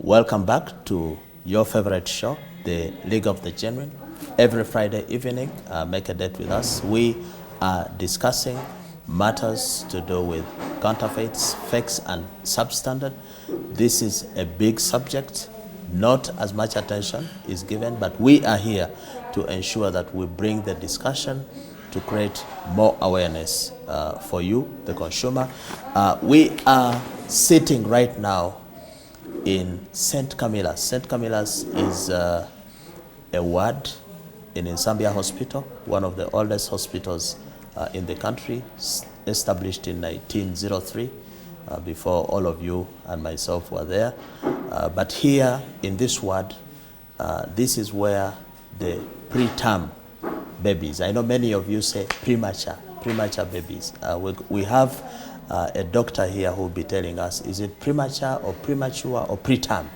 Welcome back to your favorite show, the League of the Genuine. Every Friday evening, make a date with us. We are discussing matters to do with counterfeits, fakes, and substandard. This is a big subject. Not as much attention is given, but we are here to ensure that we bring the discussion to create more awareness for you, the consumer. We are sitting right now in St. Camilla's. St. Camilla's is a ward in Nasambya Hospital, one of the oldest hospitals in the country, established in 1903, before all of you and myself were there. But here in this ward, this is where the preterm babies, I know many of you say premature babies. We have a doctor here who will be telling us, is it premature or premature or preterm?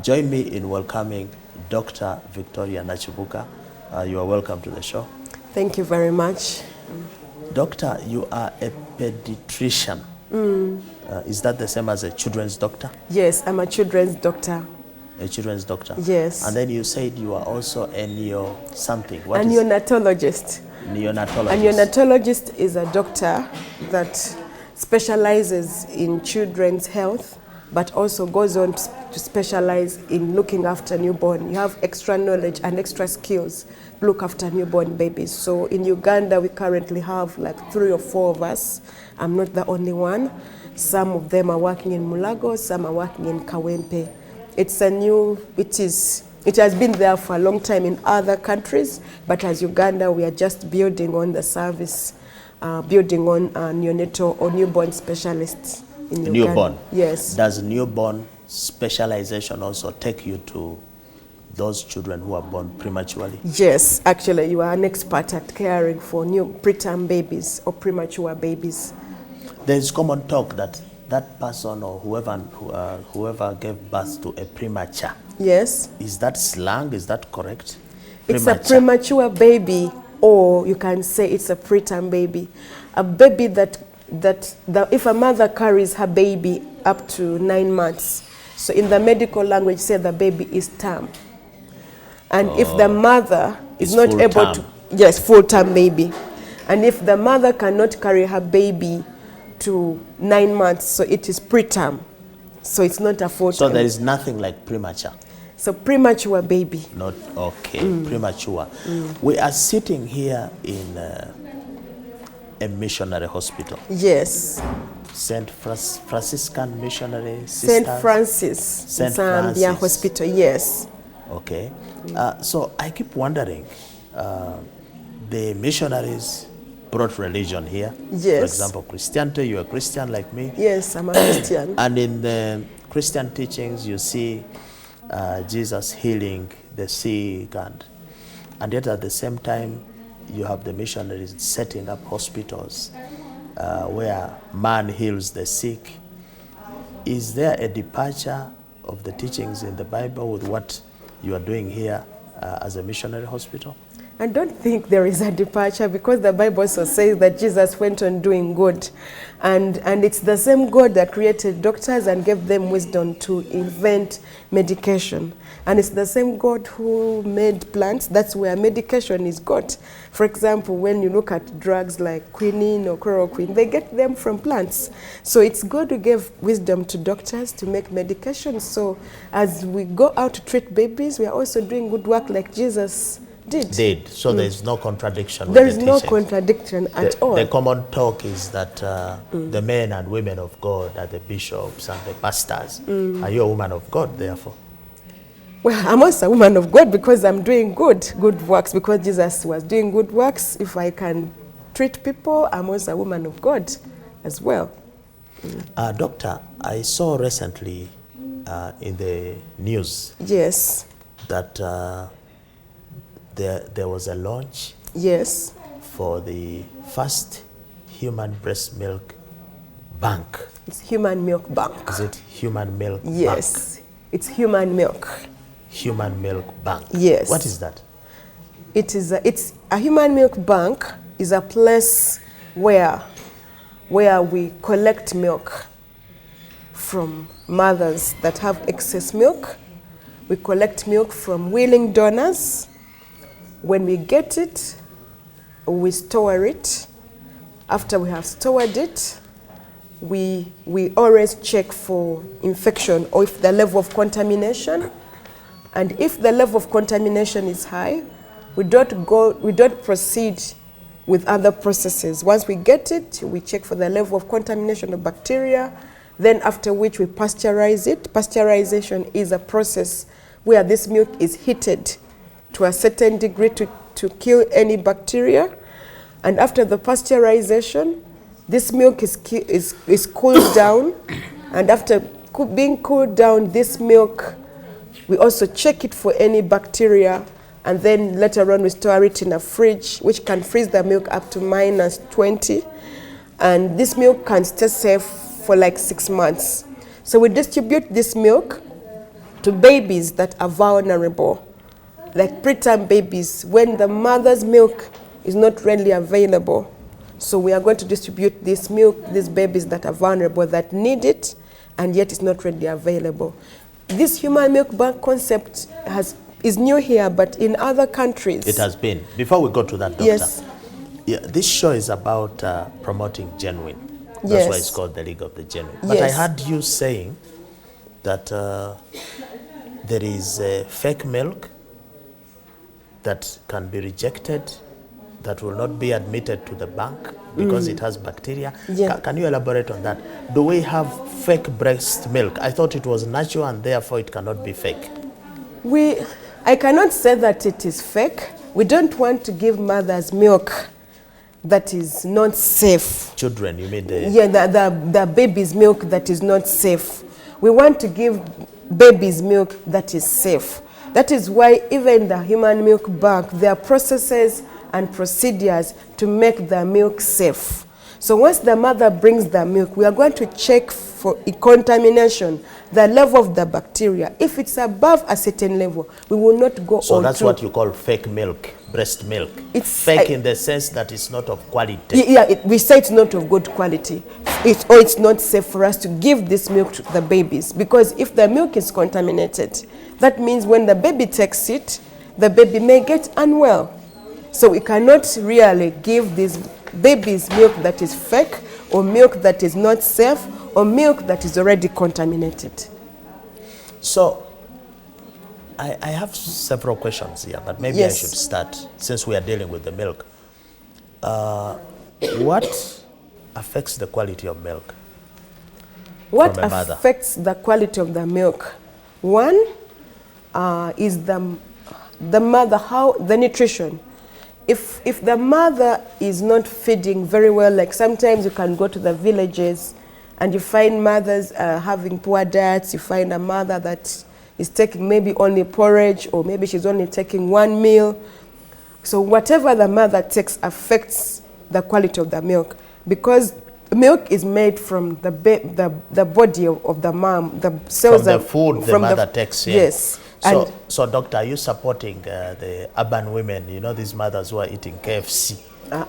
Join me in welcoming Dr. Victoria Nakibuuka. You are welcome to the show. Thank you very much. Doctor, you are a paediatrician. Is that the same as a children's doctor? Yes, I'm a children's doctor. A children's doctor? Yes. And then you said you are also a neonatologist. A neonatologist is a doctor that specializes in children's health, but also goes on to specialize in looking after newborn. You have extra knowledge and extra skills to look after newborn babies. So in Uganda, we currently have like 3 or 4 of us. I'm not the only one. Some of them are working in Mulago, some are working in Kawempe. It has been there for a long time in other countries, but as Uganda, we are just building on the service, building on neonatal or newborn specialists in Uganda. Newborn? Yes. Does newborn specialization also take you to those children who are born prematurely? Yes, actually, you are an expert at caring for preterm babies or premature babies. There is common talk that that person or whoever gave birth to a premature. Yes. Is that slang? Is that correct? It's a premature baby, or you can say it's a preterm baby. A baby that if a mother carries her baby up to 9 months, so in the medical language, say the baby is term. And if the mother is not able to, yes, full-term baby. And if the mother cannot carry her baby to 9 months, so it is preterm. So it's not a full-term. So there is nothing like premature? So premature baby. Not, okay, premature. We are sitting here in a missionary hospital. Yes. St. Franciscan Missionary Sisters? St. Francis Nasambya Hospital, yes. Okay. So I keep wondering, the missionaries brought religion here. Yes. For example, Christianity, you're a Christian like me. Yes, I'm a Christian. And in the Christian teachings, you see Jesus healing the sick, and yet at the same time, you have the missionaries setting up hospitals where man heals the sick. Is there a departure of the teachings in the Bible with what you are doing here as a missionary hospital? I don't think there is a departure, because the Bible also says that Jesus went on doing good. And it's the same God that created doctors and gave them wisdom to invent medication. And it's the same God who made plants. That's where medication is got. For example, when you look at drugs like quinine or chloroquine, they get them from plants. So it's God who gave wisdom to doctors to make medication. So as we go out to treat babies, we are also doing good work like Jesus did. So there is no contradiction. There is no contradiction at all. The common talk is that the men and women of God are the bishops and the pastors. Are you a woman of God, therefore? Well, I'm also a woman of God because I'm doing good works, because Jesus was doing good works. If I can treat people, I'm also a woman of God as well. Doctor, I saw recently in the news, yes, that there was a launch, yes, for the first human breast milk bank. It's human milk bank. Is it human milk bank? Yes, it's human milk. Human milk bank. Yes. What is that? It's a human milk bank is a place where we collect milk from mothers that have excess milk. We collect milk from willing donors. When we get it, we store it. After we have stored it, we always check for infection or if the level of contamination. And if the level of contamination is high, we don't proceed with other processes. Once we get it, we check for the level of contamination of bacteria, then after which we pasteurize it. Pasteurization is a process where this milk is heated to a certain degree to kill any bacteria. And after the pasteurization, this milk is cooled down. And after being cooled down, this milk, we also check it for any bacteria. And then later on, we store it in a fridge, which can freeze the milk up to -20. And this milk can stay safe for like 6 months. So we distribute this milk to babies that are vulnerable, like preterm babies, when the mother's milk is not readily available. So we are going to distribute this milk, these babies that are vulnerable, that need it, and yet it's not readily available. This human milk bank concept is new here, but in other countries. It has been. Before we go to that, doctor. Yes. Yeah, this show is about promoting genuine. That's Yes. why it's called the League of the Genuine. But Yes. I heard you saying that there is fake milk that can be rejected, that will not be admitted to the bank because it has bacteria. Yeah. Can you elaborate on that? Do we have fake breast milk? I thought it was natural and therefore it cannot be fake. I cannot say that it is fake. We don't want to give mothers milk that is not safe. Children, you mean the... Yeah, the baby's milk that is not safe. We want to give baby's milk that is safe. That is why even the human milk bank, there are processes and procedures to make the milk safe. So once the mother brings the milk, we are going to check for contamination, the level of the bacteria. If it's above a certain level, we will not go on. So that's what you call fake milk, breast milk. It's fake in the sense that it's not of quality. Yeah, we say it's not of good quality. It's not safe for us to give this milk to the babies, because if the milk is contaminated, that means when the baby takes it, the baby may get unwell. So we cannot really give this baby's milk that is fake, or milk that is not safe, or milk that is already contaminated. So I have several questions here, but maybe Yes. I should start since we are dealing with the milk. What affects the quality of milk? What from a mother? affects the quality of the milk? One is the mother, the nutrition. If the mother is not feeding very well, like sometimes you can go to the villages and you find mothers having poor diets. You find a mother that is taking maybe only porridge, or maybe she's only taking one meal. So whatever the mother takes affects the quality of the milk, because milk is made from the body of the mom, the cells From the food the mother takes in. Yes. So doctor, are you supporting the urban women, you know, these mothers who are eating KFC?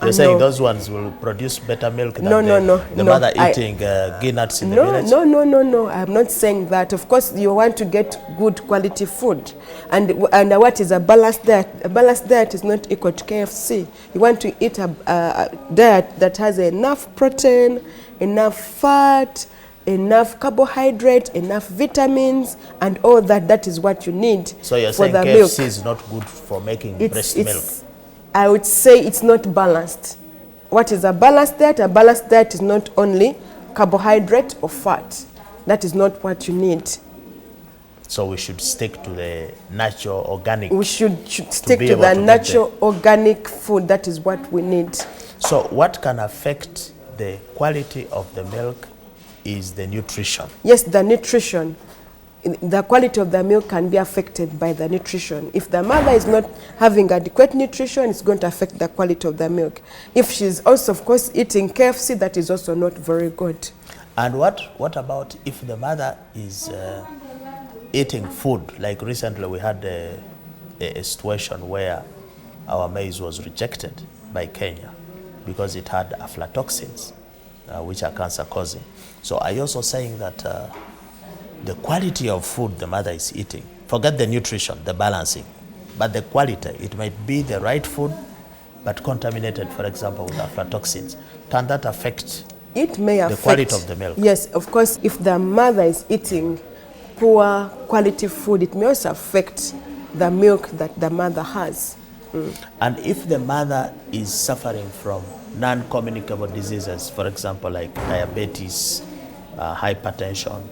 You're saying those ones will produce better milk than the mother eating nuts in the village? No, I'm not saying that. Of course, you want to get good quality food. And what is a balanced diet? A balanced diet is not equal to KFC. You want to eat a diet that has enough protein, enough fat, enough carbohydrate, enough vitamins, and all that. That is what you need. So you're for saying the KFC milk. is not good for making breast milk? I would say it's not balanced. What is a balanced diet? A balanced diet is not only carbohydrate or fat. That is not what you need. So we should stick to the natural, organic. We should stick to the natural, organic food. That is what we need. So what can affect the quality of the milk is the nutrition. Yes, the nutrition. The quality of the milk can be affected by the nutrition. If the mother is not having adequate nutrition, it's going to affect the quality of the milk. If she's also, of course, eating KFC, that is also not very good. And what about if the mother is eating food? Like recently we had a situation where our maize was rejected by Kenya because it had aflatoxins, which are cancer causing. So are you also saying that the quality of food the mother is eating, forget the nutrition, the balancing, but the quality, it might be the right food, but contaminated, for example, with aflatoxins. Can that affect it may the affect quality of the milk? Yes, of course, if the mother is eating poor quality food, it may also affect the milk that the mother has. And if the mother is suffering from non-communicable diseases, for example, like diabetes, hypertension,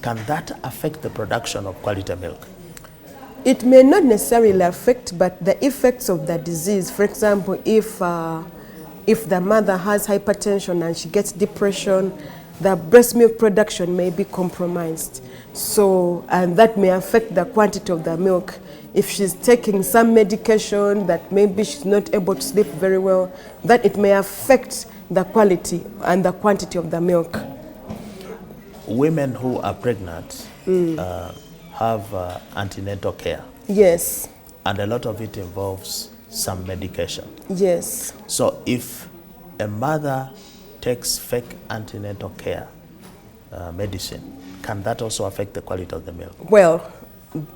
can that affect the production of quality milk? It may not necessarily affect, but the effects of the disease, for example, if the mother has hypertension and she gets depression, the breast milk production may be compromised. So, and that may affect the quantity of the milk. If she's taking some medication that maybe she's not able to sleep very well, that it may affect the quality and the quantity of the milk. Women who are pregnant have antenatal care. Yes. And a lot of it involves some medication. Yes. So if a mother takes fake antenatal care medicine, can that also affect the quality of the milk? Well,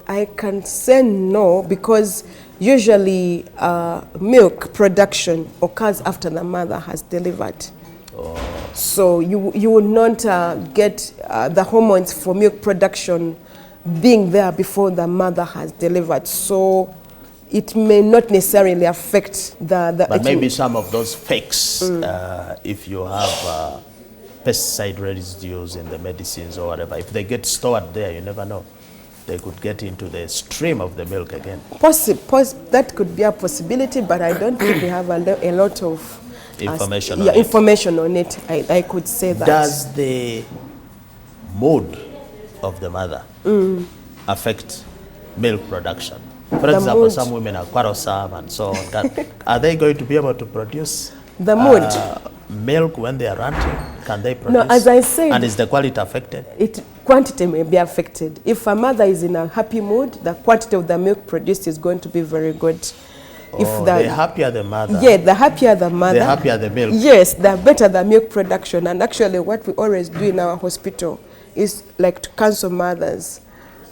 I can say no, because usually milk production occurs after the mother has delivered. Oh. So you will not get the hormones for milk production being there before the mother has delivered. So it may not necessarily affect the but maybe some of those fakes, if you have pesticide residues in the medicines or whatever, if they get stored there, you never know. They could get into the stream of the milk again. That could be a possibility, but I don't think we have a lot of information on information on it. I could say that. Does the mood of the mother affect milk production? For example, some women are quarrelsome and so on. Are they going to be able to produce the mood milk when they are ranting? Can they produce? No, as I said. And is the quality affected? Quantity may be affected. If a mother is in a happy mood, the quantity of the milk produced is going to be very good. The happier the mother. Yeah, the happier the mother. The happier the milk. Yes, the better the milk production. And actually what we always do in our hospital is like to counsel mothers.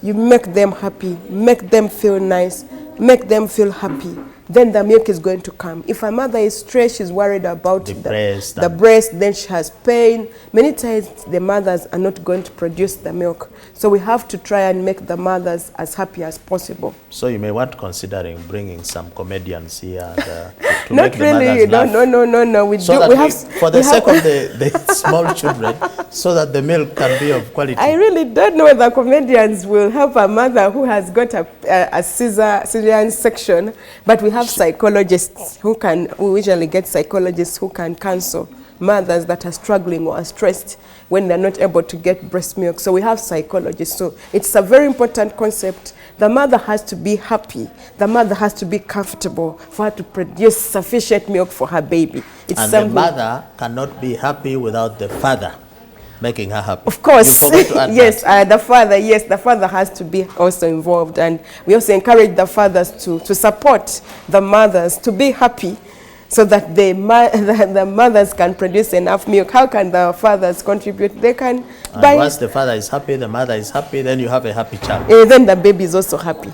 You make them happy, make them feel nice, make them feel happy. Then the milk is going to come. If a mother is stressed, she's worried about the breast, then she has pain. Many times the mothers are not going to produce the milk. So we have to try and make the mothers as happy as possible. So you may want considering bringing some comedians here to not make really, the mothers laugh. No. For the sake of the small children, so that the milk can be of quality. I really don't know whether comedians will help a mother who has got a cesarean section, but we have psychologists who usually get psychologists who can counsel mothers that are struggling or are stressed when they're not able to get breast milk. So we have psychologists. So it's a very important concept. The mother has to be happy. The mother has to be comfortable for her to produce sufficient milk for her baby. The mother cannot be happy without the father making her happy. Of course. Yes, the father has to be also involved, and we also encourage the fathers to support the mothers to be happy, so that the mothers can produce enough milk. How can the fathers contribute? They can buy. Once the father is happy, the mother is happy, then you have a happy child. Then the baby is also happy.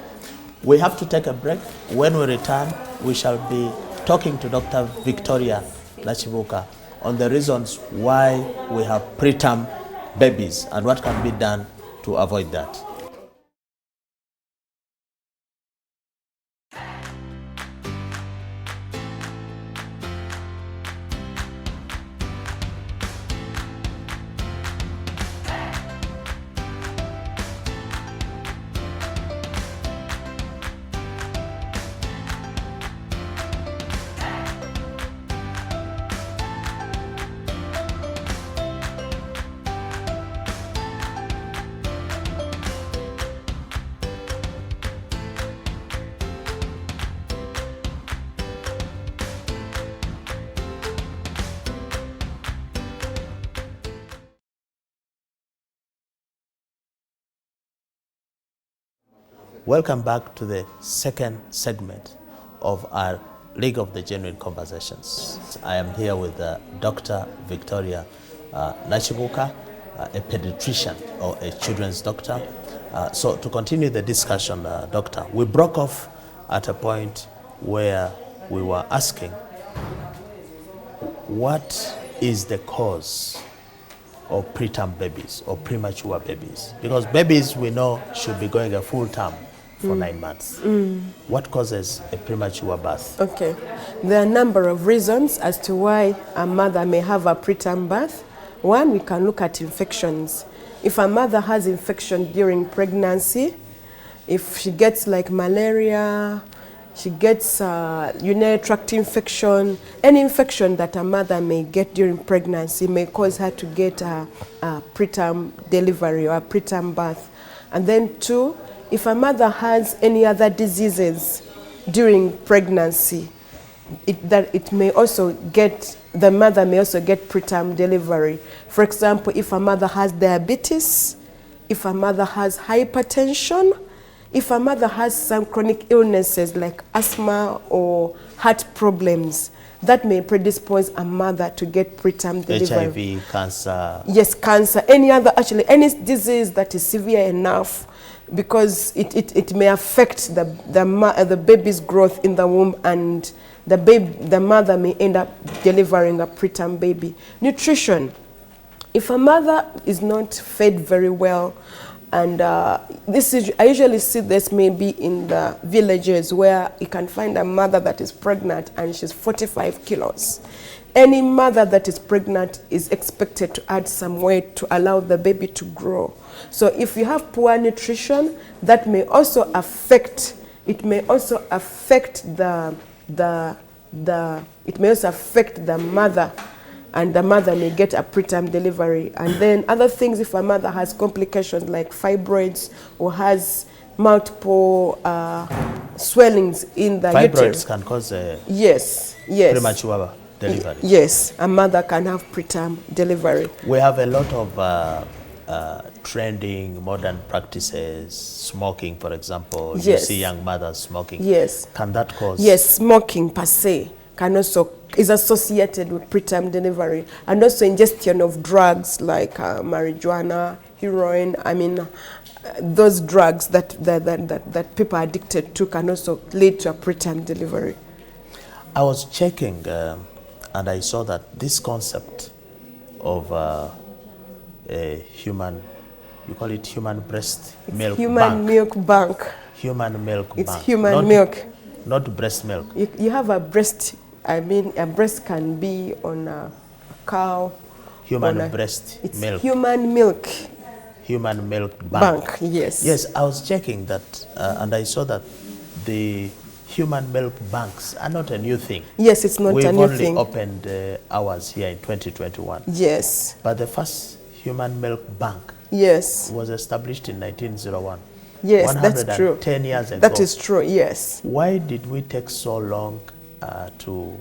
We have to take a break. When we return, we shall be talking to Dr. Victoria Nakibuuka on the reasons why we have preterm babies and what can be done to avoid that. Welcome back to the second segment of our League of the Genuine Conversations. I am here with Dr. Victoria Nakibuuka. a pediatrician or a children's doctor. So to continue the discussion, doctor, we broke off at a point where we were asking, what is the cause of preterm babies or premature babies? Because babies, we know, should be going a full term for 9 months. What causes a premature birth? Okay, there are a number of reasons as to why a mother may have a preterm birth. One, we can look at infections. If a mother has infection during pregnancy, if she gets like malaria, she gets urinary tract infection, any infection that a mother may get during pregnancy may cause her to get a preterm delivery or a preterm birth. And then two, if a mother has any other diseases during pregnancy, the mother may also get preterm delivery. For example, if a mother has diabetes, if a mother has hypertension, if a mother has some chronic illnesses like asthma or heart problems, that may predispose a mother to get preterm delivery. HIV, cancer. Yes, cancer, any disease that is severe enough, because it may affect the baby's growth in the womb, and the mother may end up delivering a preterm baby. Nutrition. If a mother is not fed very well, and I usually see this maybe in the villages where you can find a mother that is pregnant and she's 45 kilos. Any mother that is pregnant is expected to add some weight to allow the baby to grow. So if you have poor nutrition, that may also affect, it may also affect the mother, and the mother may get a preterm delivery. And then other things, if a mother has complications like fibroids or has multiple swellings in the uterus. Fibroids can cause a premature delivery. Yes, a mother can have preterm delivery. We have a lot of trending modern practices, smoking, for example. Yes. You see young mothers smoking. Yes. Can that cause? Yes, smoking per se is associated with preterm delivery, and also ingestion of drugs like marijuana, heroin. I mean, those drugs that people are addicted to can also lead to a preterm delivery. I was checking and I saw that this concept of a human, you call it human breast milk human bank. Milk bank. Human milk it's bank. Human milk. Not breast milk. You have a breast, a breast can be on a cow. Human breast milk. Human milk. Human milk bank. Yes. Yes, I was checking that and I saw that the human milk banks are not a new thing. Yes, it's not a new thing. We've only opened ours here in 2021. Yes. But the first human milk bank was established in 1901. Yes, that's true. 10 years ago. That is true, yes. Why did we take so long to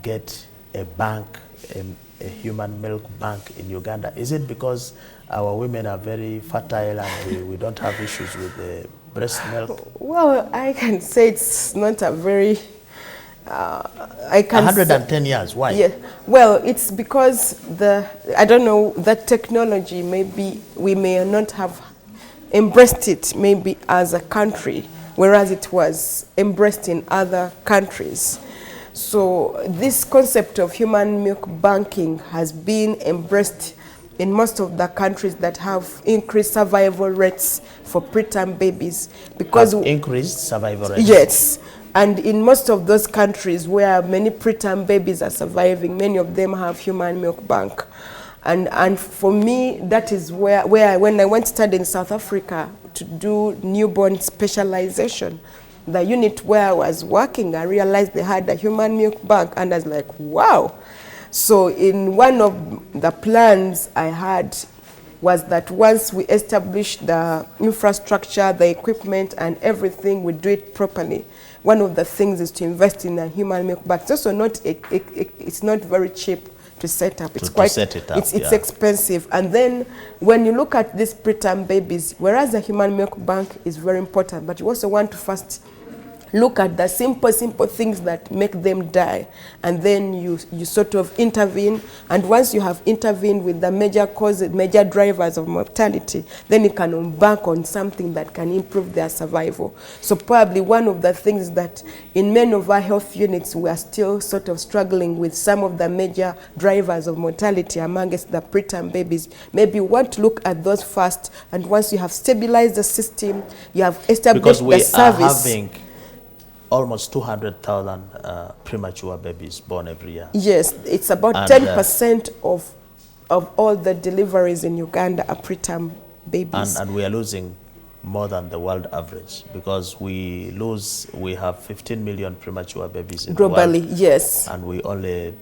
get a bank, a human milk bank in Uganda? Is it because our women are very fertile and we don't have issues with the breast milk? Well, I can say it's not a very... 110 years, why? Yeah. Well, it's because I don't know, that technology, maybe we may not have embraced it maybe as a country, whereas it was embraced in other countries. So this concept of human milk banking has been embraced in most of the countries that have increased survival rates for preterm babies. Because increased survival rates? Yes. And in most of those countries where many preterm babies are surviving, many of them have human milk bank. And for me, that is where when I went to study in South Africa to do newborn specialization, the unit where I was working, I realized they had a human milk bank, and I was like, wow. So in one of the plans I had was that once we establish the infrastructure, the equipment and everything, we do it properly. One of the things is to invest in a human milk bank. It's also not, it's not very cheap to set up. It's it's expensive. And then when you look at these preterm babies, whereas the human milk bank is very important, but you also want to first look at the simple things that make them die, and then you sort of intervene. And once you have intervened with the major causes, major drivers of mortality, then you can embark on something that can improve their survival. So probably one of the things that in many of our health units we are still sort of struggling with some of the major drivers of mortality amongst the preterm babies. Maybe you want to look at those first, and once you have stabilized the system, you have established the service. Because we are having almost 200,000 premature babies born every year. Yes, it's about 10% of all the deliveries in Uganda are preterm babies. And we are losing more than the world average, because we have 15 million premature babies in globally, the world, yes. And we only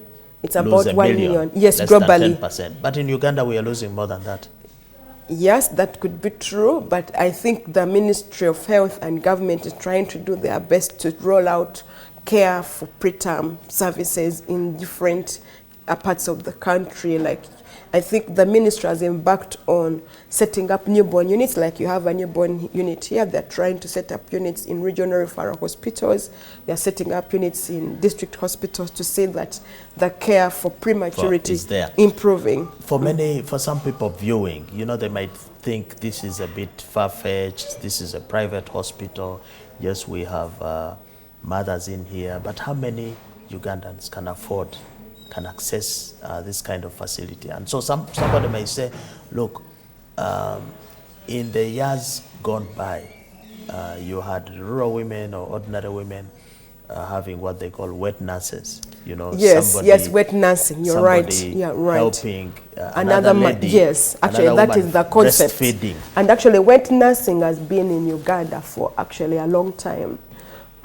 it's about 1 million. Yes, less globally. Than 10%. But in Uganda, we are losing more than that. Yes, that could be true, but I think the Ministry of Health and government is trying to do their best to roll out care for preterm services in different parts of the country. Like, I think the ministry has embarked on setting up newborn units, like you have a newborn unit here. They're trying to set up units in regional referral hospitals. They're setting up units in district hospitals to say that the care for prematurity is improving. For some people viewing, they might think this is a bit far-fetched. This is a private hospital. Yes, we have mothers in here, but how many Ugandans can access this kind of facility? And so somebody may say, look, in the years gone by, you had rural women or ordinary women having what they call wet nurses. Yes, wet nursing. You're right. Yeah, right. Helping another lady. Yes, actually, that is the concept. Breastfeeding. And actually, wet nursing has been in Uganda for actually a long time.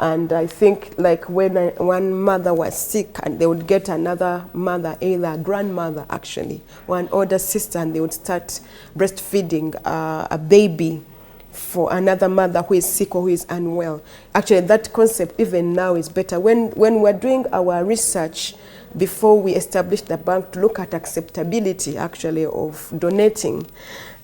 And I think, like, when one mother was sick, and they would get another mother, either a grandmother actually, or an older sister, and they would start breastfeeding a baby for another mother who is sick or who is unwell. Actually, that concept even now is better. When we're doing our research before we established the bank to look at acceptability actually of donating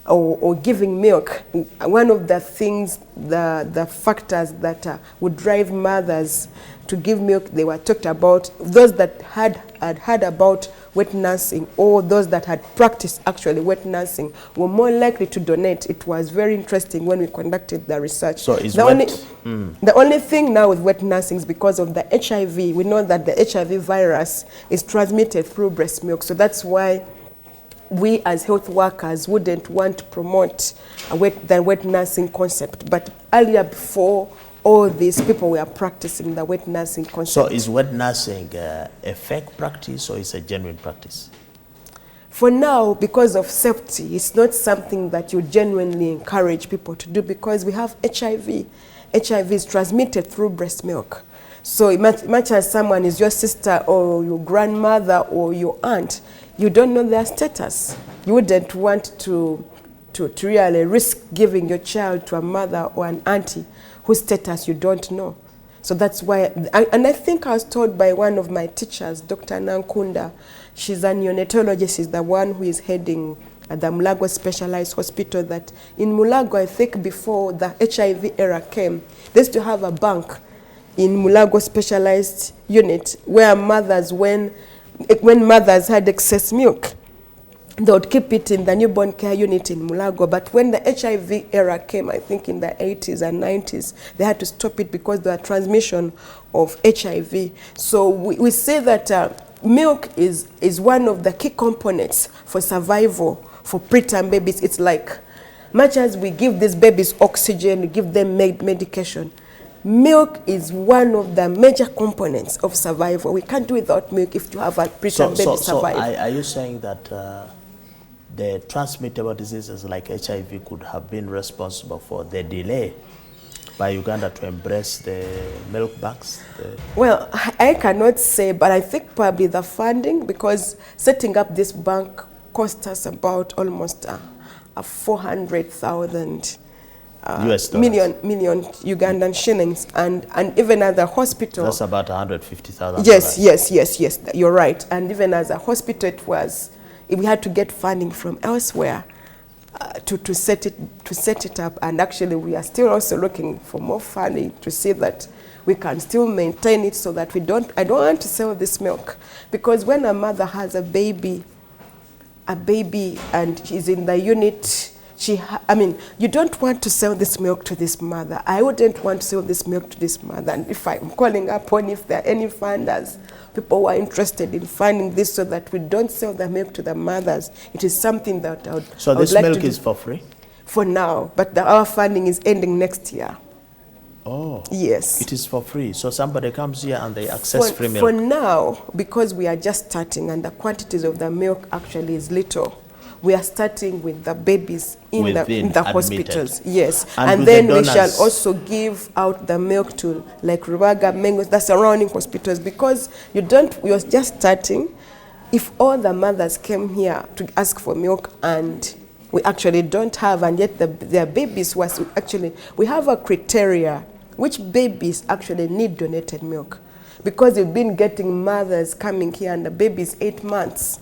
or giving milk, one of the things, the factors that would drive mothers to give milk, they were talked about, those that had heard about wet nursing, or those that had practiced actually wet nursing, were more likely to donate. It was very interesting when we conducted the research. So is the only thing now with wet nursing is because of the HIV. We know that the HIV virus is transmitted through breast milk, so that's why we as health workers wouldn't want to promote the wet nursing concept. But earlier, before all these people were practicing the wet nursing concept. So is wet nursing a fake practice, or is a genuine practice? For now, because of safety, it's not something that you genuinely encourage people to do, because we have HIV. HIV is transmitted through breast milk. So much as someone is your sister or your grandmother or your aunt, you don't know their status. You wouldn't want to really risk giving your child to a mother or an auntie whose status you don't know. So that's why, and I think I was told by one of my teachers, Dr. Nankunda, she's a neonatologist, she's the one who is heading the Mulago Specialized Hospital, that in Mulago, I think before the HIV era came, they used to have a bank in Mulago Specialized Unit where mothers, when mothers had excess milk, they would keep it in the newborn care unit in Mulago. But when the HIV era came, I think in the 80s and 90s, they had to stop it because of the transmission of HIV. So we say that milk is one of the key components for survival for preterm babies. It's like, much as we give these babies oxygen, we give them medication, milk is one of the major components of survival. We can't do without milk if you have a preterm baby survive. So are you saying that the transmittable diseases like HIV could have been responsible for the delay by Uganda to embrace the milk banks? Well, I cannot say, but I think probably the funding, because setting up this bank cost us about almost 400,000 million Ugandan shillings, and even as a hospital, that's about 150,000. Yes, you're right. And even as a hospital, we had to get funding from elsewhere to set it up. And actually, we are still also looking for more funding to see that we can still maintain it so that I don't want to sell this milk. Because when a mother has a baby and she's in the unit, you don't want to sell this milk to this mother. I wouldn't want to sell this milk to this mother. And if I'm calling upon, if there are any funders, people who are interested in funding this so that we don't sell the milk to the mothers, it is something that I would So I would this like milk to do is for free? for now, but our funding is ending next year. Oh. Yes. It is for free. So somebody comes here and they access free milk. For now, because we are just starting and the quantities of the milk actually is little, we are starting with the babies in the hospitals. Yes. And then we shall also give out the milk to like Rubaga, Mengo, the surrounding hospitals, because we are just starting. If all the mothers came here to ask for milk and we actually don't have, and yet their babies was actually, we have a criteria which babies actually need donated milk, because we've been getting mothers coming here and the baby is 8 months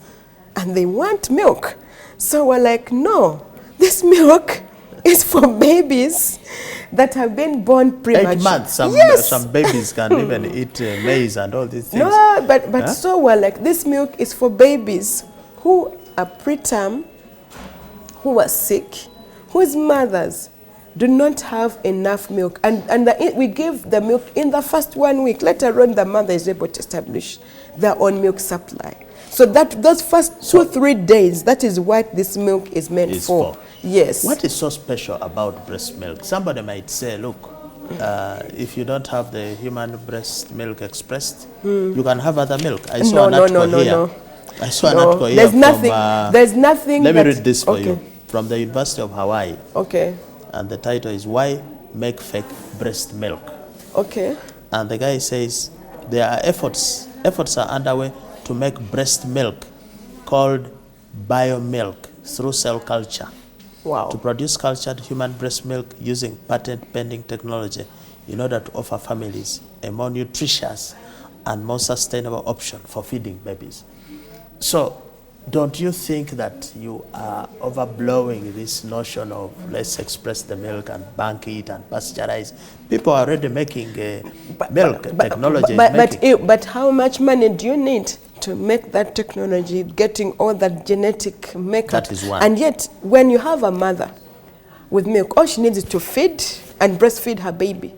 and they want milk. So we're like, no, this milk is for babies that have been born premature. 8 months, some babies can even eat maize and all these things. No, but so we're like, this milk is for babies who are preterm, who are sick, whose mothers do not have enough milk, and we give the milk in the first 1 week. Later on, the mother is able to establish their own milk supply. So those first 2-3 days, that is what this milk is meant for. Yes. What is so special about breast milk? Somebody might say, look, if you don't have the human breast milk expressed, you can have other milk. I saw an article here. I saw an article here there's nothing. Let me read this for you from the University of Hawaii. Okay. And the title is Why Make Fake Breast Milk? Okay. And the guy says there are efforts are underway to make breast milk called biomilk through cell culture. Wow. To produce cultured human breast milk using patent pending technology in order to offer families a more nutritious and more sustainable option for feeding babies. So don't you think that you are overblowing this notion of let's express the milk and bank it and pasteurize? People are already making milk. Technology is making. But how much money do you need to make that technology, getting all that genetic makeup? That is one. And yet, when you have a mother with milk, all she needs is to feed and breastfeed her baby.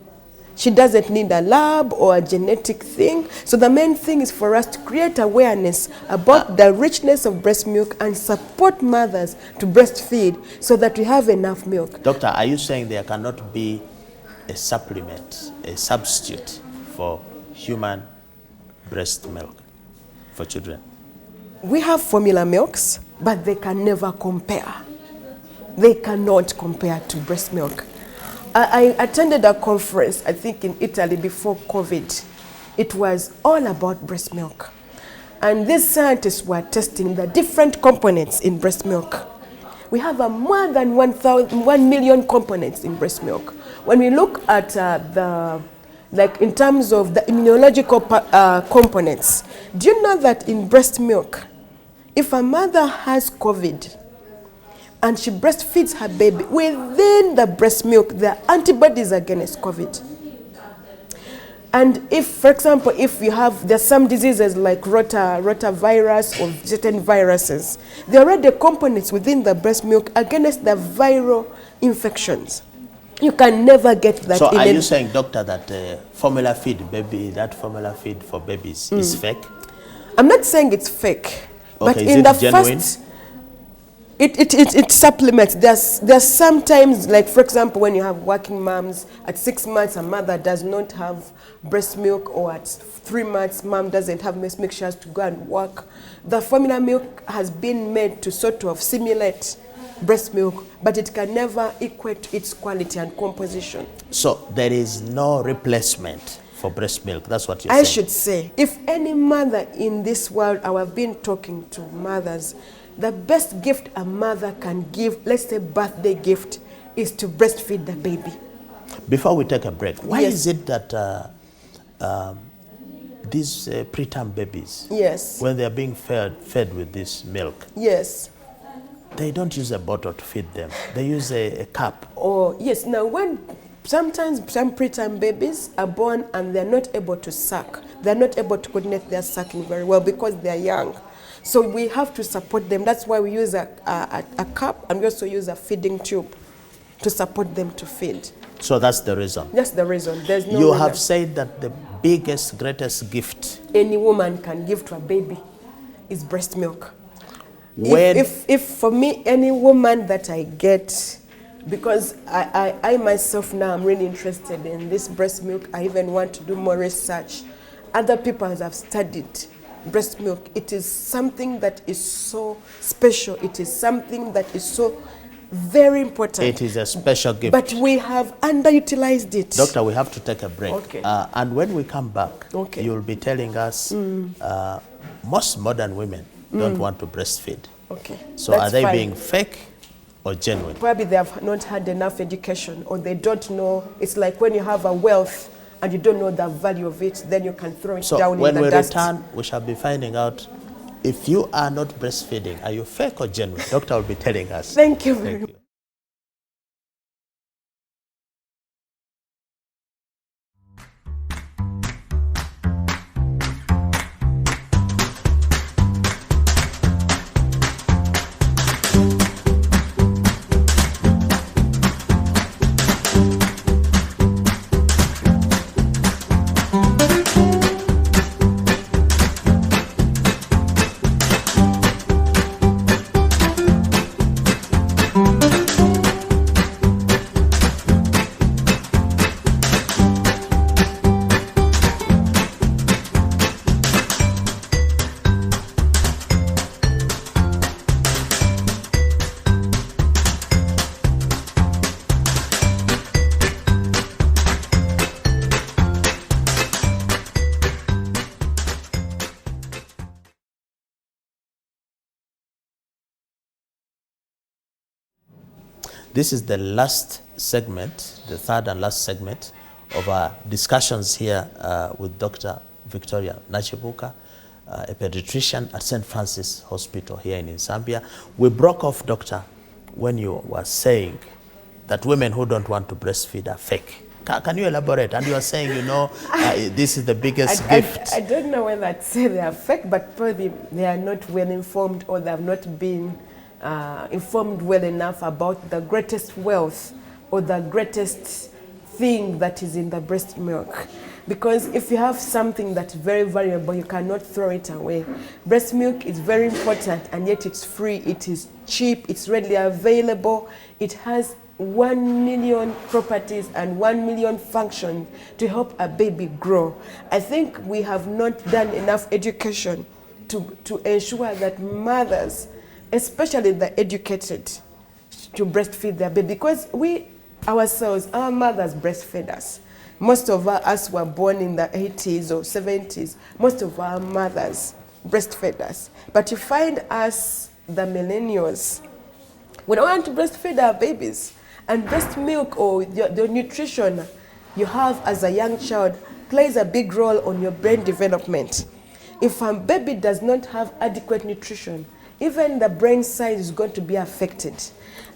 She doesn't need a lab or a genetic thing. So the main thing is for us to create awareness about the richness of breast milk and support mothers to breastfeed so that we have enough milk. Doctor, are you saying there cannot be a supplement, a substitute for human breast milk for children? We have formula milks, but they can never compare. They cannot compare to breast milk. I attended a conference, I think in Italy before COVID. It was all about breast milk. And these scientists were testing the different components in breast milk. We have more than 1 million components in breast milk. When we look at in terms of the immunological components, do you know that in breast milk, if a mother has COVID, and she breastfeeds her baby, within the breast milk, there are antibodies against COVID. And if, for example, there's some diseases like rotavirus or certain viruses, there are already components within the breast milk against the viral infections. You can never get that. So are you saying, doctor, that formula feed for babies is fake? I'm not saying it's fake, but in the genuine? It supplements. There's sometimes, like for example, when you have working moms, at 6 months a mother does not have breast milk, or at 3 months mom doesn't have breast milk, she has to go and work. The formula milk has been made to sort of simulate breast milk, but it can never equate its quality and composition. So there is no replacement for breast milk. That's what you're saying. I should say, if any mother in this world, I have been talking to mothers, the best gift a mother can give, let's say birthday gift, is to breastfeed the baby. Before we take a break, why is it that these preterm babies, when they are being fed with this milk, they don't use a bottle to feed them, they use a cup? Oh yes. Now when Sometimes some preterm babies are born and they're not able to suck. They're not able to coordinate their sucking very well because they're young. So we have to support them. That's why we use a cup, and we also use a feeding tube to support them to feed. So that's the reason. That's the reason. There's no You reason. have said that the biggest, greatest gift Any woman can give to a baby is breast milk. When If for me, any woman that I get, because I myself now am really interested in this breast milk, I even want to do more research. Other people have studied breast milk. It is something that is so special. It is something that is so very important. it is a special gift. But we have underutilized it. Doctor, we have to take a break. Okay. And when we come back, Okay. you'll be telling us most modern women don't want to breastfeed. Okay. So That's are they fine. being fake or genuine? Probably they have not had enough education, or they don't know. It's like when you have a wealth and you don't know the value of it, then you can throw it So down when in the we dust. return, we shall be finding out if you are not breastfeeding, are you fake or genuine? Doctor will be telling us. Thank you very Thank much. you. This is the last segment, the third and last segment of our discussions here with Dr. Victoria Nakibuuka, a pediatrician at St. Francis Hospital here in Nasambya. We broke off, doctor, when you were saying that women who don't want to breastfeed are fake. Can you elaborate? And you are saying, this is the biggest gift. I don't know whether I'd say they are fake, but probably they are not well informed, or they have not been informed well enough about the greatest wealth or the greatest thing that is in the breast milk. Because if you have something that's very valuable, you cannot throw it away. Breast milk is very important, and yet it's free, it is cheap, it's readily available. It has 1 million properties and 1 million functions to help a baby grow. I think we have not done enough education to ensure that mothers, especially the educated, to breastfeed their baby. Because we ourselves, our mothers breastfed us. Most of us were born in the 80s or 70s. Most of our mothers breastfed us. But you find us, the millennials, we don't want to breastfeed our babies. And breast milk, or the nutrition you have as a young child, plays a big role on your brain development. If a baby does not have adequate nutrition, even the brain size is going to be affected.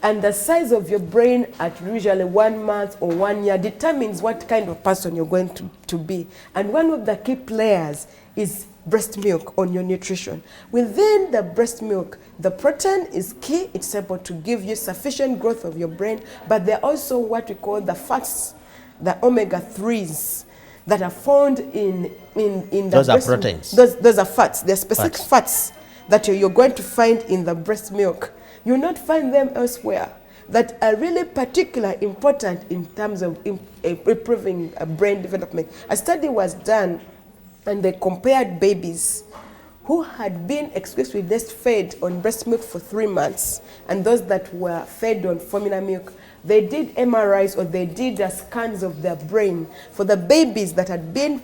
And the size of your brain at usually 1 month or 1 year determines what kind of person you're going to be. And one of the key players is breast milk on your nutrition. Within the breast milk, the protein is key. It's able to give you sufficient growth of your brain, but there are also what we call the fats, the omega-3s that are found in the Those are breast proteins. Those are fats. They're specific fats that you're going to find in the breast milk. You'll not find them elsewhere, that are really particularly important in terms of improving brain development. A study was done, and they compared babies who had been exclusively fed on breast milk for 3 months and those that were fed on formula milk. They did MRIs, or they did scans of their brain. For the babies that had been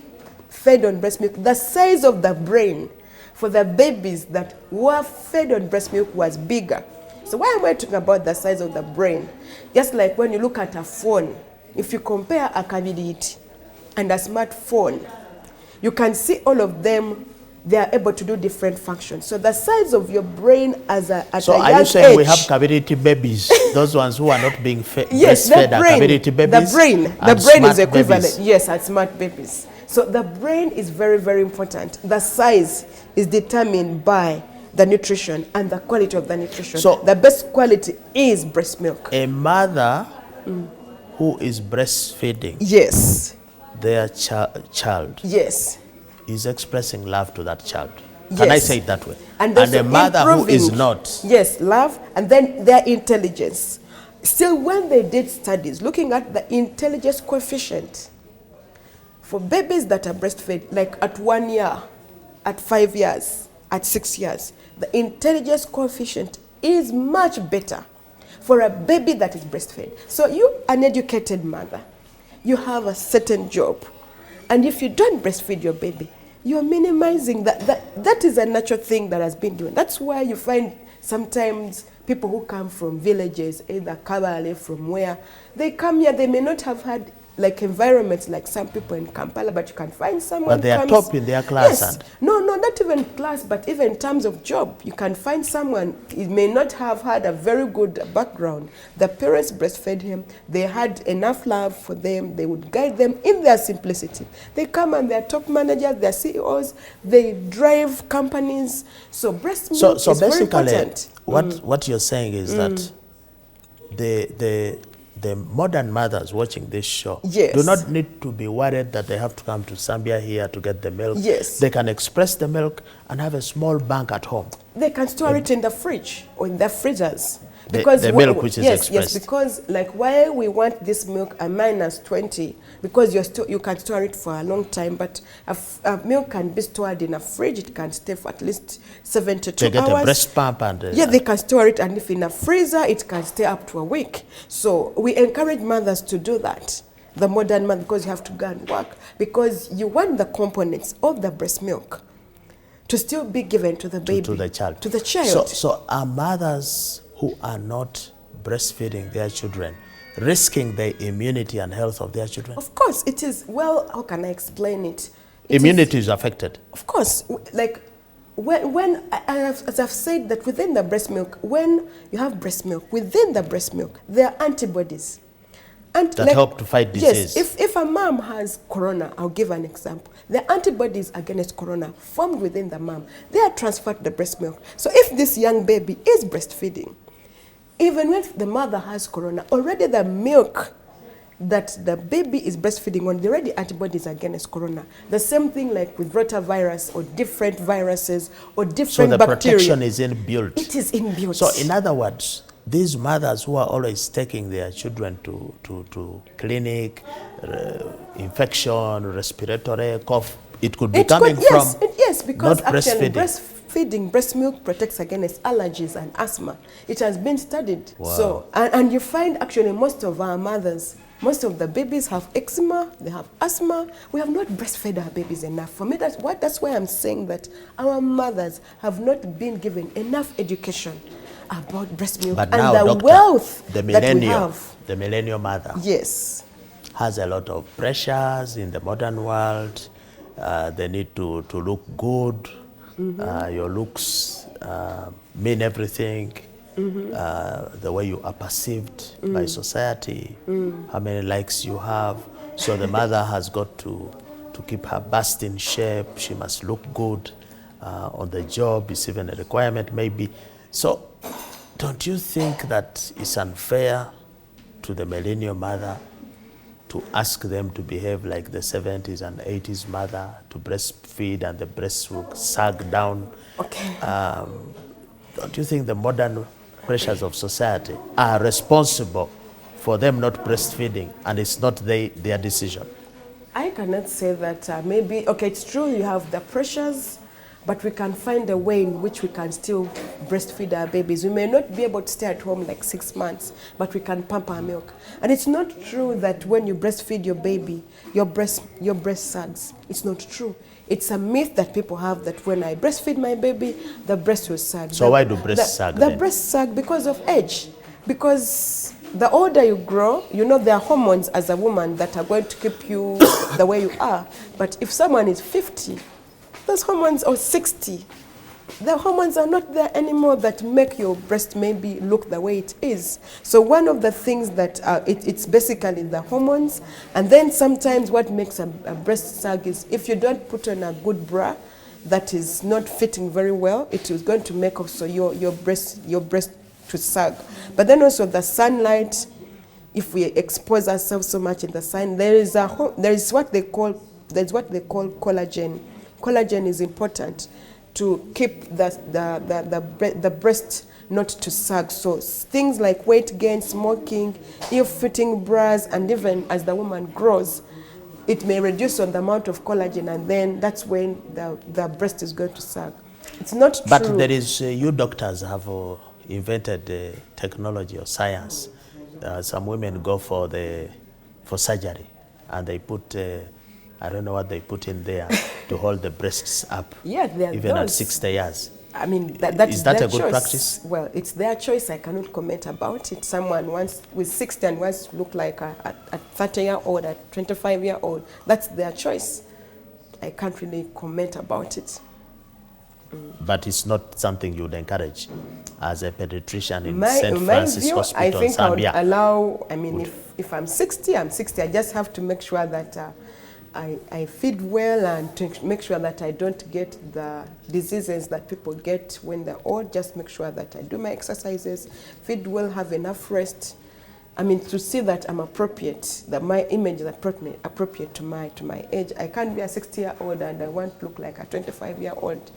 fed on breast milk, the size of the brain for the babies that were fed on breast milk was bigger. So why am I talking about the size of the brain? Just like when you look at a phone, if you compare a Kabiditi and a smartphone, you can see all of them they are able to do different functions. So the size of your brain at a young So are you saying age, we have community babies, those ones who are not being yes, breastfed are community babies? The brain is smart equivalent. babies? Yes, at smart babies. So the brain is very, very important. The size is determined by the nutrition and the quality of the nutrition. So the best quality is breast milk. A mother who is breastfeeding Yes. their child Yes. is expressing love to that child. Can I Yes. say it that way? And a mother who is improving, not. Yes, love, and then their intelligence. Still, when they did studies looking at the intelligence coefficient for babies that are breastfed, like at 1 year, at 5 years, at 6 years, the intelligence coefficient is much better for a baby that is breastfed. So you, an educated mother, you have a certain job, and if you don't breastfeed your baby, you're minimizing that is a natural thing that has been doing. That's why you find sometimes people who come from villages, either Kabale, from where, they come here, they may not have had like environments like some people in Kampala, but you can find someone. But they are top in their class. Yes. No, not even class, but even in terms of job, you can find someone, he may not have had a very good background. The parents breastfed him, they had enough love for them, they would guide them in their simplicity. They come and they're top managers, they're CEOs, they drive companies. So breast milk is very important. What you're saying is that the modern mothers watching this show do not need to be worried that they have to come to Zambia here to get the milk. Yes. They can express the milk and have a small bank at home. They can store it in the fridge or in their freezers. Because the milk which is expressed. Yes, because like why we want this milk at -20, because you can store it for a long time, but a milk can be stored in a fridge, it can stay for at least 72 hours. They get a breast pump and... they can store it, and if in a freezer, it can stay up to a week. So we encourage mothers to do that, the modern mother, because you have to go and work, because you want the components of the breast milk to still be given to the baby. To the child. To the child. So are mothers who are not breastfeeding their children risking the immunity and health of their children? Of course, it is. Well, how can I explain it? Immunity is affected. Of course. Like, when as I've said, that within the breast milk, when you have breast milk, within the breast milk, there are antibodies. That help to fight disease. Yes, if a mom has corona, I'll give an example. The antibodies against corona formed within the mom, they are transferred to the breast milk. So if this young baby is breastfeeding, even if the mother has corona, already the milk that the baby is breastfeeding on, there are already antibodies against corona. The same thing like with rotavirus or different viruses or different bacteria. So the protection is inbuilt. It is inbuilt. So in other words, these mothers who are always taking their children to clinic, infection, respiratory, cough, it could be coming from yes, because not actually breastfeeding. Breast milk protects against allergies and asthma. It has been studied. Wow. So, and you find actually most of our mothers, most of the babies have eczema, they have asthma. We have not breastfed our babies enough. For me, that's why I'm saying that our mothers have not been given enough education about breast milk But and now, the doctor, wealth the that we have. The millennial mother has a lot of pressures in the modern world. They need to look good. Your looks mean everything. The way you are perceived by society, how many likes you have. So the mother has got to keep her bust in shape. She must look good on the job. It's even a requirement maybe. So don't you think that it's unfair to the millennial mother to ask them to behave like the 70s and 80s mother, to breastfeed and the breast will sag down? Okay. Don't you think the modern pressures of society are responsible for them not breastfeeding and it's not their decision? I cannot say that maybe, okay, it's true you have the pressures, but we can find a way in which we can still breastfeed our babies. We may not be able to stay at home like 6 months, but we can pump our milk. And it's not true that when you breastfeed your baby, your breast sags. It's not true. It's a myth that people have that when I breastfeed my baby, the breast will sag. So why do breasts sag The then? breasts sag because of age. Because the older you grow, you know there are hormones as a woman that are going to keep you the way you are. But if someone is 50, those hormones, or 60, the hormones are not there anymore that make your breast maybe look the way it is. So one of the things that it's basically the hormones. And then sometimes what makes a breast sag is if you don't put on a good bra that is not fitting very well, it is going to make also your breast to sag. But then also the sunlight, if we expose ourselves so much in the sun, there's what they call collagen. Collagen is important to keep the breast not to sag. So things like weight gain, smoking, ill-fitting bras, and even as the woman grows, it may reduce on the amount of collagen, and then that's when the breast is going to sag. It's not true. But there is, you doctors have invented technology or science. Some women go for surgery, and they put, I don't know what they put in there to hold the breasts up. Yeah, even at 60 years. I mean, is that a good choice. practice? Well, it's their choice. I cannot comment about it. Someone wants with 60 and wants to look like a 30-year-old, a 25-year-old. That's their choice. I can't really comment about it. But it's not something you would encourage as a paediatrician in St. Francis Hospital, I think Zambia. I would allow, I mean, if I'm 60, I'm 60. I just have to make sure that I feed well and to make sure that I don't get the diseases that people get when they're old. Just make sure that I do my exercises, feed well, have enough rest. I mean, to see that I'm appropriate, that my image is appropriate to my age. I can't be a 60-year-old and I want to look like a 25-year-old.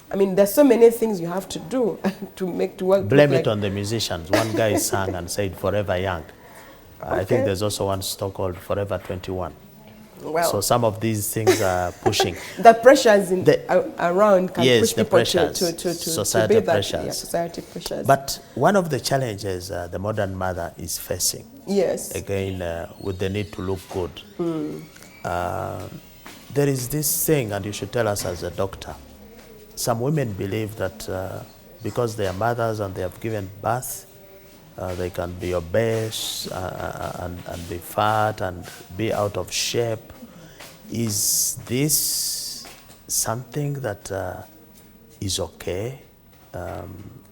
I mean, there's so many things you have to do to make to work. Blame it on the musicians. One guy sang and said, "Forever Young." Okay. I think there's also one stock called Forever 21. Well, so some of these things are pushing. The pressures around can yes, push the people pressures, to society be that, pressures. Yeah, society pressures. But one of the challenges the modern mother is facing, yes, again, with the need to look good, there is this thing, and you should tell us as a doctor. Some women believe that because they are mothers and they have given birth, they can be obese and be fat and be out of shape. Is this something that is okay?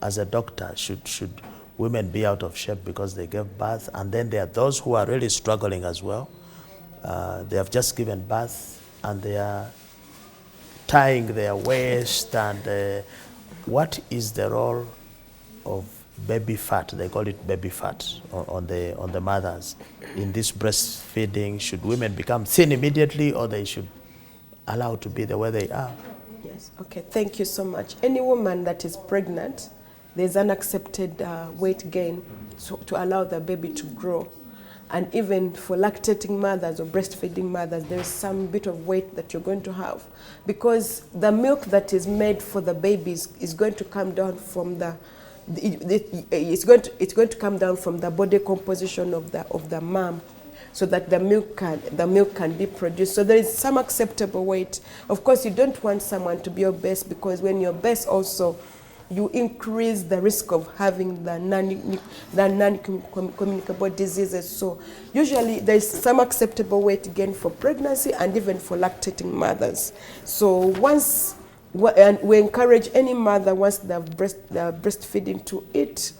As a doctor, should women be out of shape because they gave birth? And then there are those who are really struggling as well. They have just given birth and they are tying their waist. And what is the role of baby fat? They call it baby fat on the mothers in this breastfeeding. Should women become thin immediately, or they should allow to be the way they are? Yes. Okay. Thank you so much. Any woman that is pregnant, there's unaccepted weight gain to allow the baby to grow. And even for lactating mothers or breastfeeding mothers, there is some bit of weight that you're going to have, because the milk that is made for the babies is going to come down from it's going to come down from the body composition of the mom, so that the milk can be produced. So there is some acceptable weight. Of course, you don't want someone to be obese, because when you're obese also, you increase the risk of having the non-communicable diseases. So usually there is some acceptable weight gain for pregnancy and even for lactating mothers. So and we encourage any mother, once they're breastfeeding, to eat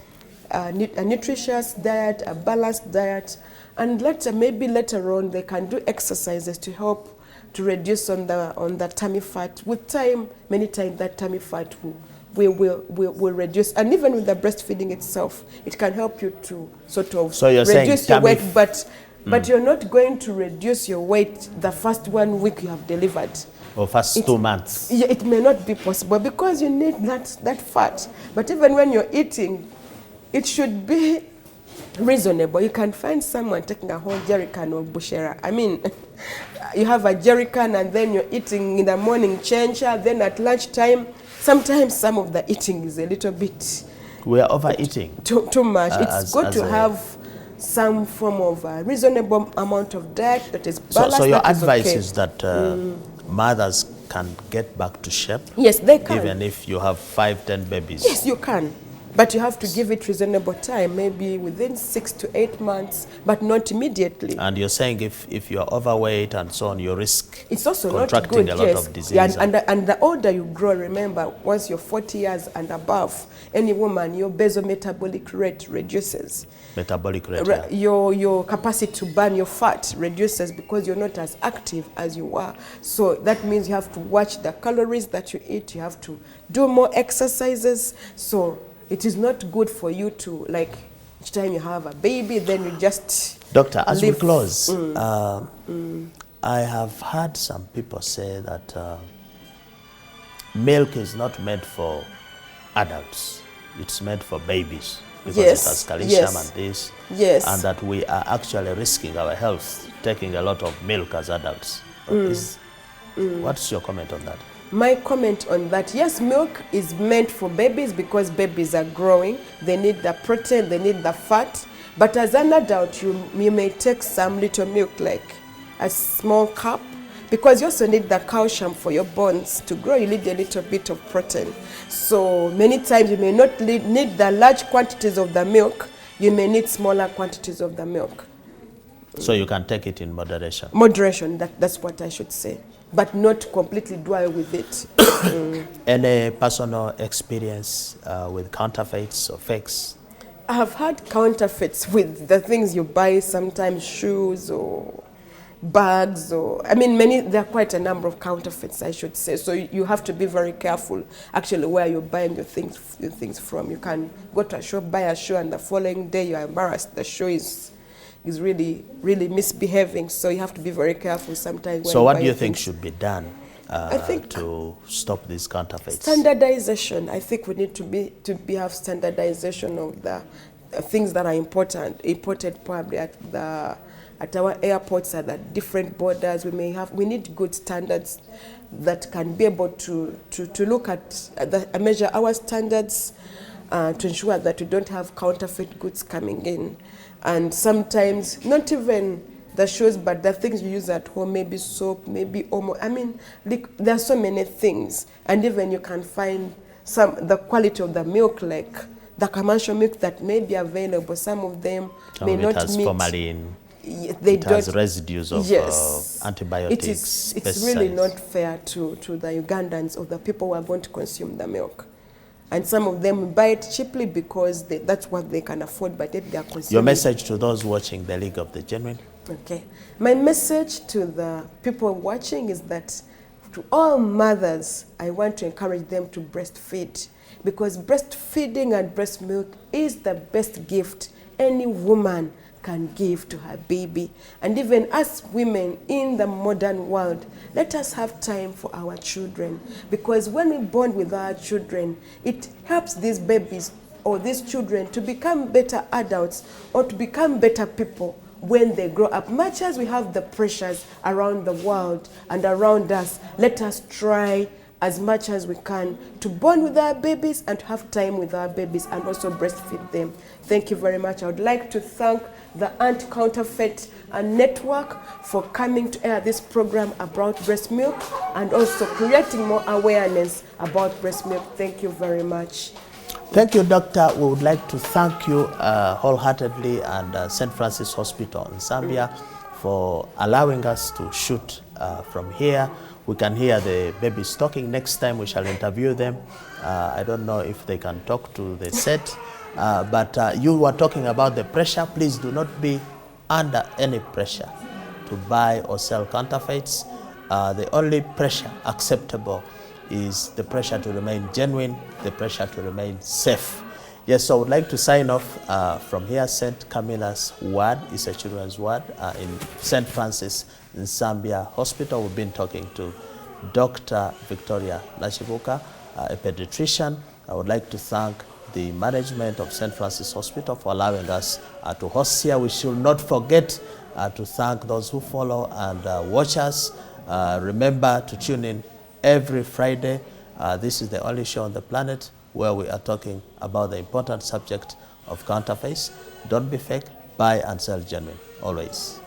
a nutritious diet, a balanced diet, and maybe later on they can do exercises to help to reduce on the tummy fat. With time, many times that tummy fat will reduce, and even with the breastfeeding itself, it can help you to sort of reduce your weight, but you're not going to reduce your weight the first 1 week you have delivered. Or first 2 months. Yeah, it may not be possible because you need that fat. But even when you're eating, it should be reasonable. You can find someone taking a whole jerrycan of bushera. I mean, you have a jerrycan and then you're eating in the morning chencha, then at lunchtime, sometimes some of the eating is a little bit... We are overeating. Too much. It's good to have some form of a reasonable amount of diet that is balanced. So your advice is that mothers can get back to shape? Yes, they can. Even if you have 5-10 babies? Yes, you can. But you have to give it reasonable time, maybe within 6 to 8 months, but not immediately. And you're saying if you're overweight and so on, you risk It's also not contracting good, a lot yes. of disease. Yeah, and the older you grow, remember, once you're 40 years and above, any woman, your basal metabolic rate reduces. Metabolic rate, yeah. Your capacity to burn your fat reduces because you're not as active as you were. So that means you have to watch the calories that you eat. You have to do more exercises. So it is not good for you to, like, each time you have a baby, then you just Doctor, as live. we close, I have heard some people say that milk is not meant for adults. It's meant for babies because Yes, it has calcium yes. and this. Yes. And that we are actually risking our health taking a lot of milk as adults. What's your comment on that? My comment on that, yes, milk is meant for babies because babies are growing. They need the protein, they need the fat. But as an adult, you may take some little milk, like a small cup, because you also need the calcium for your bones to grow. You need a little bit of protein. So many times you may not need the large quantities of the milk. You may need smaller quantities of the milk. So you can take it in moderation. Moderation, that's what I should say, but not completely dwell with it. Any personal experience with counterfeits or fakes? I have had counterfeits with the things you buy, sometimes shoes or bags, or I mean, there are quite a number of counterfeits, I should say. So you have to be very careful actually where you're buying your things from. You can go to a shop, buy a shoe, and the following day you're embarrassed. The shoe is really, really misbehaving. So you have to be very careful sometimes. So what do you think should be done I think to stop these counterfeits? Standardization. I think we need to have standardization of the things that are imported probably at our airports and at different borders. We need good standards that can be able to look at measure our standards to ensure that we don't have counterfeit goods coming in. And sometimes not even the shoes, but the things you use at home, maybe soap, maybe Omo. I mean, there are so many things. And even you can find the quality of the milk, like the commercial milk that may be available. Some of them may not meet. It has formalin. It has residues of antibiotics. It's really not fair to the Ugandans or the people who are going to consume the milk. And some of them buy it cheaply because that's what they can afford, but yet they are consuming. Your message to those watching the League of the Genuine? Okay. My message to the people watching is that to all mothers, I want to encourage them to breastfeed, because breastfeeding and breast milk is the best gift any woman can give to her baby. And even as women in the modern world, let us have time for our children, because when we bond with our children, it helps these babies or these children to become better adults or to become better people when they grow up. Much as we have the pressures around the world and around us, let us try as much as we can to bond with our babies and to have time with our babies and also breastfeed them. Thank you very much. I would like to thank the Anti-Counterfeit Network for coming to air this program about breast milk and also creating more awareness about breast milk. Thank you very much. Thank you, Doctor. We would like to thank you wholeheartedly and St. Francis Hospital in Zambia for allowing us to shoot from here. We can hear the babies talking. Next time we shall interview them. I don't know if they can talk to the set, but you were talking about the pressure. Please do not be under any pressure to buy or sell counterfeits. The only pressure acceptable is the pressure to remain genuine, the pressure to remain safe. Yes, so I would like to sign off from here. St. Camilla's ward is a children's ward in St. Francis Nasambya Hospital. We've been talking to Dr. Victoria Nakibuuka, a pediatrician. I would like to thank the management of St. Francis Hospital for allowing us to host here. We should not forget to thank those who follow and watch us. Remember to tune in every Friday. This is the only show on the planet where we are talking about the important subject of counterfeits. Don't be fake, buy and sell genuine, always.